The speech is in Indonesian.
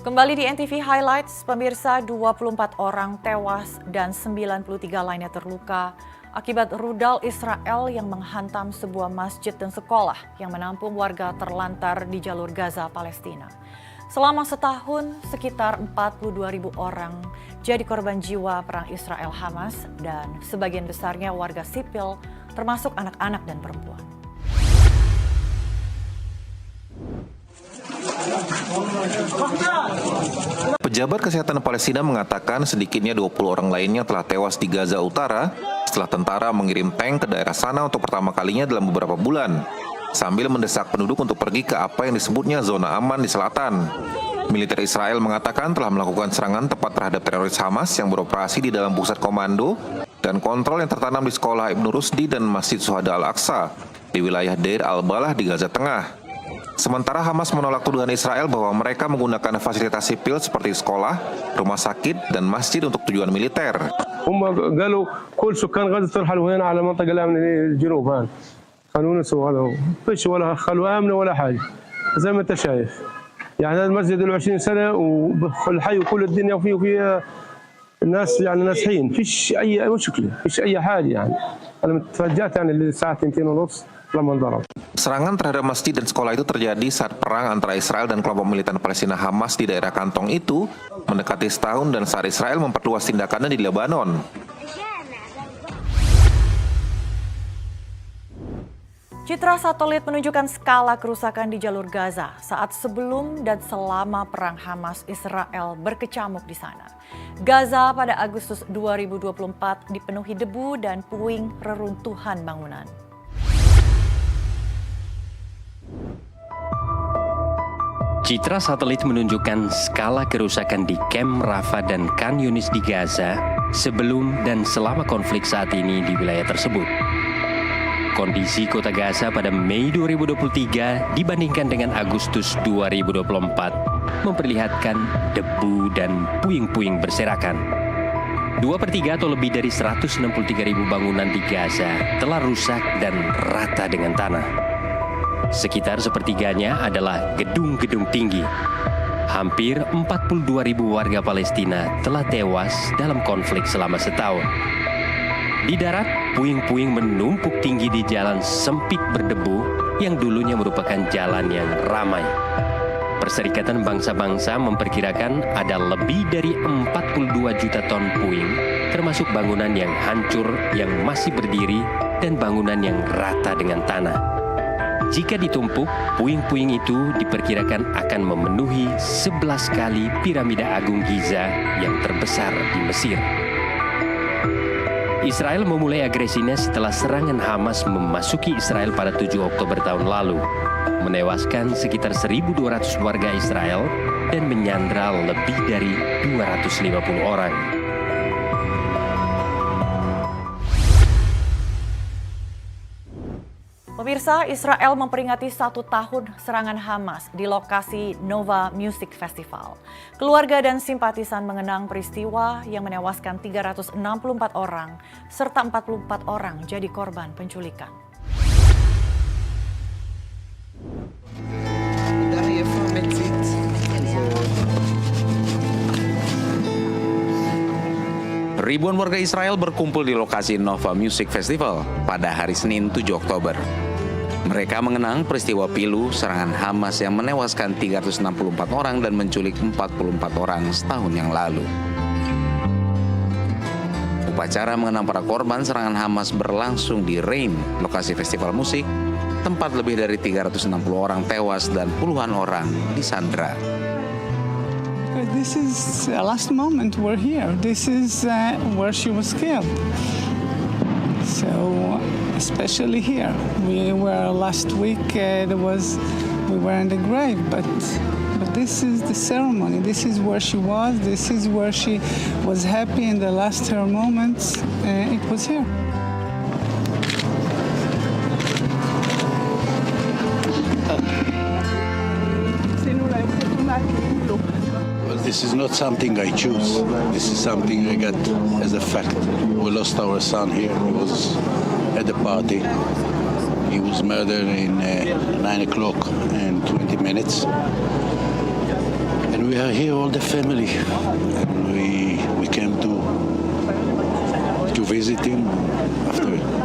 Kembali di NTV Highlights, pemirsa, 24 orang tewas dan 93 lainnya terluka akibat rudal Israel yang menghantam sebuah masjid dan sekolah yang menampung warga terlantar di jalur Gaza, Palestina. Selama setahun, sekitar 42.000 orang jadi korban jiwa perang Israel-Hamas dan sebagian besarnya warga sipil, termasuk anak-anak dan perempuan. Pejabat Kesehatan Palestina mengatakan sedikitnya 20 orang lainnya telah tewas di Gaza Utara setelah tentara mengirim tank ke daerah sana untuk pertama kalinya dalam beberapa bulan, sambil mendesak penduduk untuk pergi ke apa yang disebutnya zona aman di selatan. Militer Israel mengatakan telah melakukan serangan tepat terhadap teroris Hamas yang beroperasi di dalam pusat komando dan kontrol yang tertanam di sekolah Ibnu Rusdi dan Masjid Syuhada Al-Aqsa di wilayah Deir al-Balah di Gaza Tengah. Sementara Hamas menolak tuduhan Israel bahwa mereka menggunakan fasilitas sipil seperti sekolah, rumah sakit, dan masjid untuk tujuan militer. هم قالوا كل سكان غزة ترحلوا هنا على منطقة الأمن الجنوب هان خلونا نسوي هذا فيش ولا خلوة آمنة ولا حاجة زي ما أنت شايف يعني هذا المسجد له 20 سنة والحي وكل الدنيا فيه الناس يعني ناجحين فيش أي مشكلة فيش أي حاجة يعني أنا تفاجأت يعني الساعة 2:30 Serangan terhadap masjid dan sekolah itu terjadi saat perang antara Israel dan kelompok militan Palestina Hamas di daerah kantong itu mendekati setahun dan saat Israel memperluas tindakannya di Lebanon. Citra satelit menunjukkan skala kerusakan di jalur Gaza saat sebelum dan selama perang Hamas-Israel berkecamuk di sana. Gaza pada Agustus 2024 dipenuhi debu dan puing reruntuhan bangunan. Citra satelit menunjukkan skala kerusakan di Kem Rafah dan Khan Yunis di Gaza sebelum dan selama konflik saat ini di wilayah tersebut. Kondisi kota Gaza pada Mei 2023 dibandingkan dengan Agustus 2024 memperlihatkan debu dan puing-puing berserakan. 2/3 atau lebih dari 163.000 bangunan di Gaza telah rusak dan rata dengan tanah. Sekitar sepertiganya adalah gedung-gedung tinggi. Hampir 42.000 warga Palestina telah tewas dalam konflik selama setahun. Di darat, puing-puing menumpuk tinggi di jalan sempit berdebu yang dulunya merupakan jalan yang ramai. Perserikatan Bangsa-Bangsa memperkirakan ada lebih dari 42 juta ton puing, termasuk bangunan yang hancur yang masih berdiri dan bangunan yang rata dengan tanah. Jika ditumpuk, puing-puing itu diperkirakan akan memenuhi 11 kali piramida Agung Giza yang terbesar di Mesir. Israel memulai agresinya setelah serangan Hamas memasuki Israel pada 7 Oktober tahun lalu, menewaskan sekitar 1.200 warga Israel dan menyandra lebih dari 250 orang. Pemirsa, Israel memperingati 1 tahun serangan Hamas di lokasi Nova Music Festival. Keluarga dan simpatisan mengenang peristiwa yang menewaskan 364 orang, serta 44 orang jadi korban penculikan. Ribuan warga Israel berkumpul di lokasi Nova Music Festival pada hari Senin 7 Oktober. Mereka mengenang peristiwa pilu serangan Hamas yang menewaskan 364 orang dan menculik 44 orang setahun yang lalu. Upacara mengenang para korban serangan Hamas berlangsung di Reim, lokasi festival musik, tempat lebih dari 360 orang tewas dan puluhan orang disandra. This is the last moment we're here. This is where she was killed. So, especially here, we were last week. We were in the grave, but this is the ceremony. This is where she was. This is where she was happy in the last her moments. It was here. This is not something I choose. This is something I got as a fact. We lost our son here. He was at the party. He was murdered in 9 o'clock and 20 minutes. And we are here, all the family. And we came to visit him after